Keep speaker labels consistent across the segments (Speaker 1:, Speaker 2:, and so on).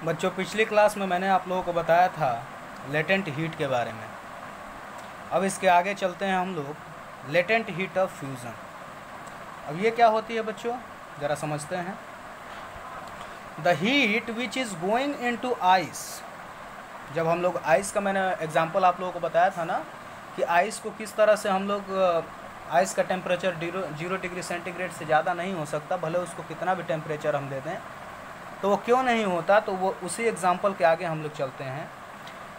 Speaker 1: बच्चों, पिछली क्लास में मैंने आप लोगों को बताया था लेटेंट हीट के बारे में। अब इसके आगे चलते हैं हम लोग लेटेंट हीट ऑफ फ्यूज़न। अब ये क्या होती है बच्चों, ज़रा समझते हैं। The heat which is going into ice. जब हम लोग आइस का, मैंने एग्जांपल आप लोगों को बताया था ना कि आइस को किस तरह से हम लोग, आइस का टेम्परेचर 0 डिग्री सेंटीग्रेड से ज़्यादा नहीं हो सकता, भले उसको कितना भी टेम्परेचर हम दे दें। तो वो क्यों नहीं होता, तो वो उसी एग्जांपल के आगे हम लोग चलते हैं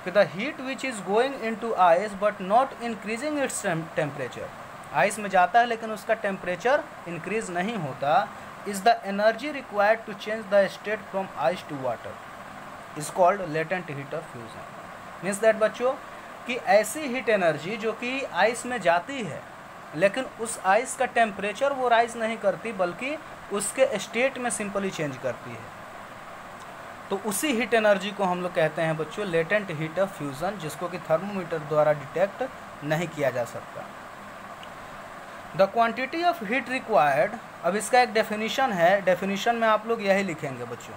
Speaker 1: कि the heat which is going into ice but not increasing its temperature. Ice में जाता है लेकिन उसका टेम्परेचर इंक्रीज नहीं होता। Is the energy required to change the state from ice to water is called latent heat of fusion. Means that बच्चों कि ऐसी हीट एनर्जी जो कि आइस में जाती है लेकिन उस आइस का टेम्परेचर वो राइज नहीं करती, बल्कि उसके स्टेट में सिंपली चेंज करती है। तो उसी हीट एनर्जी को हम लोग कहते हैं बच्चों लेटेंट हीट ऑफ फ्यूज़न, जिसको कि थर्मोमीटर द्वारा डिटेक्ट नहीं किया जा सकता। The quantity of heat required, अब इसका एक डेफिनेशन है। डेफिनेशन में आप लोग यही लिखेंगे बच्चों,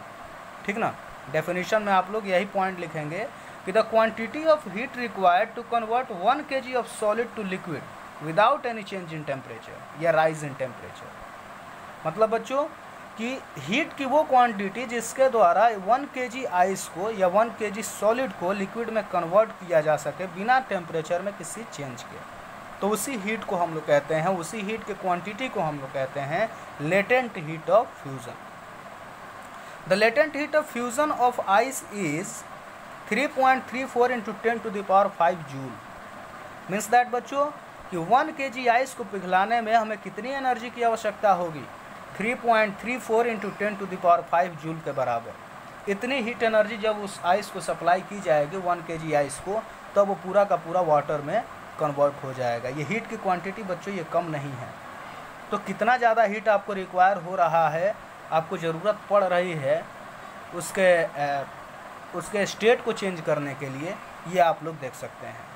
Speaker 1: ठीक ना। डेफिनेशन में आप लोग यही पॉइंट लिखेंगे कि the quantity of heat required to convert 1 kg of solid to liquid without any change in temperature या राइज इन टेम्परेचर। मतलब बच्चों कि हीट की वो क्वांटिटी जिसके द्वारा 1 kg आइस को या 1 kg सॉलिड को लिक्विड में कन्वर्ट किया जा सके बिना टेम्परेचर में किसी चेंज के, तो उसी हीट को हम लोग कहते हैं, उसी हीट के क्वांटिटी को हम लोग कहते हैं latent heat of fusion. The latent heat of fusion of ice is 3.34 × 10⁵ joule. Means that बच्चों कि 1 kg आइस को पिघलाने में हमें कितनी एनर्जी की आवश्यकता होगी, 3.34 × 10⁵ जूल के बराबर। इतनी हीट एनर्जी जब उस आइस को सप्लाई की जाएगी 1 kg आइस को, तब वो पूरा का पूरा वाटर में कन्वर्ट हो जाएगा। ये हीट की क्वांटिटी बच्चों ये कम नहीं है। तो कितना ज़्यादा हीट आपको रिक्वायर हो रहा है, आपको ज़रूरत पड़ रही है उसके स्टेट को चेंज करने के लिए, ये आप लोग देख सकते हैं।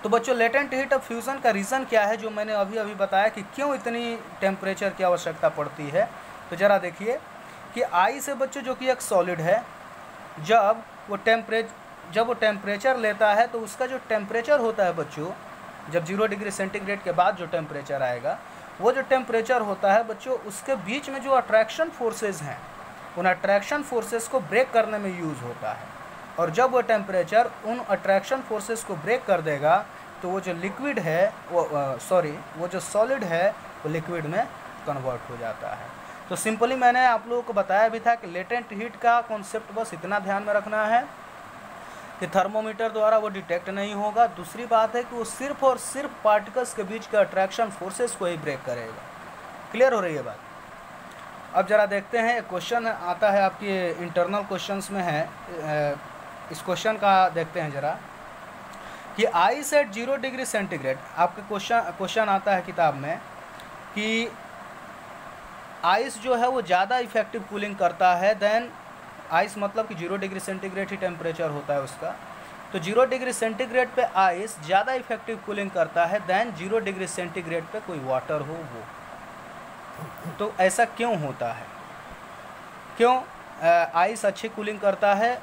Speaker 1: तो बच्चों लेटेंट हीट ऑफ फ्यूज़न का रीज़न क्या है, जो मैंने अभी अभी बताया कि क्यों इतनी टेम्परेचर की आवश्यकता पड़ती है। तो ज़रा देखिए कि आइस है बच्चों जो कि एक सॉलिड है, जब वो टेम्परेचर लेता है तो उसका जो टेम्परेचर होता है बच्चों, जब 0 डिग्री सेंटीग्रेड के बाद जो टेम्परेचर आएगा, वो जो टेम्परेचर होता है बच्चों, उसके बीच में जो अट्रैक्शन फोर्सेज हैं, उन अट्रैक्शन फोर्सेस को ब्रेक करने में यूज़ होता है। और जब वो टेम्परेचर उन अट्रैक्शन फोर्सेस को ब्रेक कर देगा तो वो जो लिक्विड है वो जो सॉलिड है वो लिक्विड में कन्वर्ट हो जाता है। तो सिंपली मैंने आप लोगों को बताया भी था कि लेटेंट हीट का कॉन्सेप्ट बस इतना ध्यान में रखना है कि थर्मोमीटर द्वारा वो डिटेक्ट नहीं होगा। दूसरी बात है कि वो सिर्फ और सिर्फ पार्टिकल्स के बीच के अट्रैक्शन फोर्सेस को ही ब्रेक करेगा। क्लियर हो रही है बात। अब ज़रा देखते हैं, क्वेश्चन आता है आपके इंटरनल क्वेश्चंस में है, इस क्वेश्चन का देखते हैं ज़रा कि आइस एट 0 डिग्री सेंटीग्रेड। आपके क्वेश्चन आता है किताब में कि आइस जो है वो ज़्यादा इफेक्टिव कूलिंग करता है देन आइस, मतलब कि 0 डिग्री सेंटीग्रेड ही टेम्परेचर होता है उसका। तो 0 डिग्री सेंटीग्रेड पे आइस ज़्यादा इफेक्टिव कूलिंग करता है देन 0 डिग्री सेंटीग्रेड पे कोई वाटर हो वो। तो ऐसा क्यों होता है, क्यों आइस अच्छी कूलिंग करता है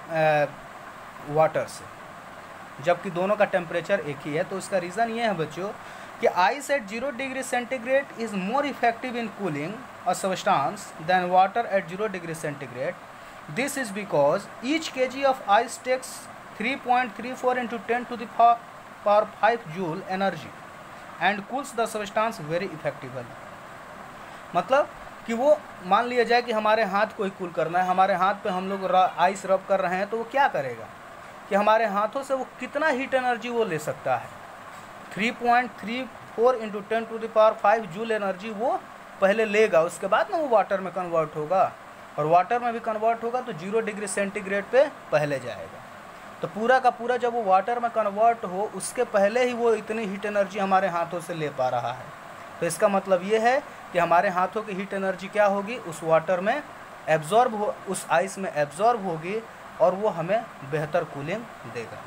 Speaker 1: वाटर से, जबकि दोनों का टेम्परेचर एक ही है। तो इसका रीज़न ये है बच्चों कि ice at 0 degree centigrade is more effective in cooling a substance than water at 0 degree centigrade. This is because each kg of ice takes 3.34 × 10⁵ joule energy and cools the substance very effectively. मतलब कि वो मान लिया जाए कि हमारे हाथ को ही कूल करना है, हमारे हाथ पे हम लोग आइस रब कर रहे हैं, तो वो क्या करेगा कि हमारे हाथों से वो कितना हीट एनर्जी वो ले सकता है, 3.34 × 10⁵ जूल एनर्जी वो पहले लेगा, उसके बाद ना वो वाटर में कन्वर्ट होगा, और वाटर में भी कन्वर्ट होगा तो 0 डिग्री सेंटीग्रेड पे पहले जाएगा। तो पूरा का पूरा जब वो वाटर में कन्वर्ट हो उसके पहले ही वो इतनी हीट एनर्जी हमारे हाथों से ले पा रहा है। तो इसका मतलब ये है कि हमारे हाथों की हीट एनर्जी क्या होगी, उस वाटर में एब्जॉर्ब हो, उस आइस में एब्जॉर्ब होगी और वो हमें बेहतर कूलिंग देगा।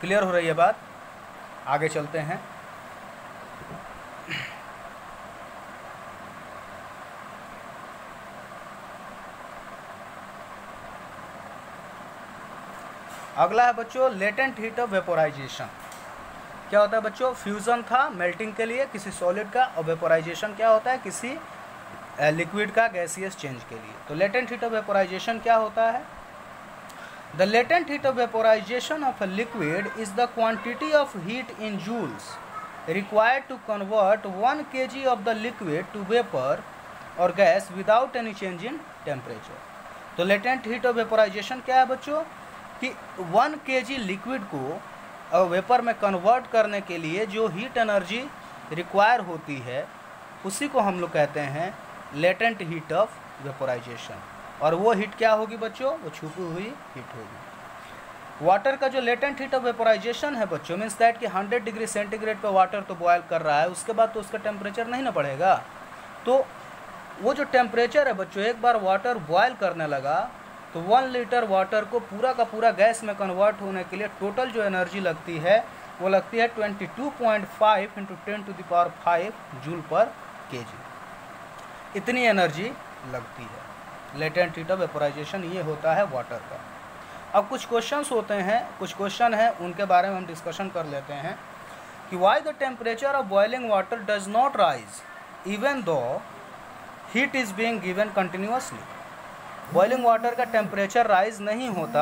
Speaker 1: क्लियर हो रही है बात। आगे चलते हैं। अगला है बच्चों लेटेंट हीट ऑफ वेपोराइजेशन। क्या होता है बच्चों? फ्यूज़न था मेल्टिंग के लिए किसी सॉलिड का, और वेपोराइजेशन क्या होता है? किसी लिक्विड का गैसियस चेंज के लिए। तो लेटेंट हीट ऑफ वेपोराइजेशन क्या होता है? The latent heat of vaporisation of a liquid is the quantity of heat in joules required to convert 1 kg of the liquid to vapour और gas without any change in temperature. तो latent heat of vaporisation क्या है बच्चों? कि 1 kg liquid को vapour में convert करने के लिए जो हीट एनर्जी रिक्वायर होती है उसी को हम लोग कहते हैं लेटेंट हीट ऑफ वेपोराइजेशन। और वो हीट क्या होगी बच्चों? वो छुपी हुई हीट होगी। वाटर का जो लेटेंट हीट ऑफ वेपोराइजेशन है बच्चों, मीन्स दैट कि 100 डिग्री सेंटीग्रेड पे वाटर तो बॉयल कर रहा है, उसके बाद तो उसका टेम्परेचर नहीं ना बढ़ेगा। तो वो जो टेम्परेचर है बच्चों, एक बार वाटर बॉयल करने लगा तो 1 लीटर वाटर को पूरा का पूरा गैस में कन्वर्ट होने के लिए टोटल जो एनर्जी लगती है वो लगती है 22.5 × 10⁵ जूल पर kg। इतनी एनर्जी लगती है। लेटेंट हीट ऑफ वेपोराइजेशन ये होता है वाटर का। अब कुछ क्वेश्चंस होते हैं, कुछ क्वेश्चन हैं, उनके बारे में हम डिस्कशन कर लेते हैं कि why the temperature of boiling water does not rise even though heat is being given continuously. Boiling water का टेम्परेचर राइज नहीं होता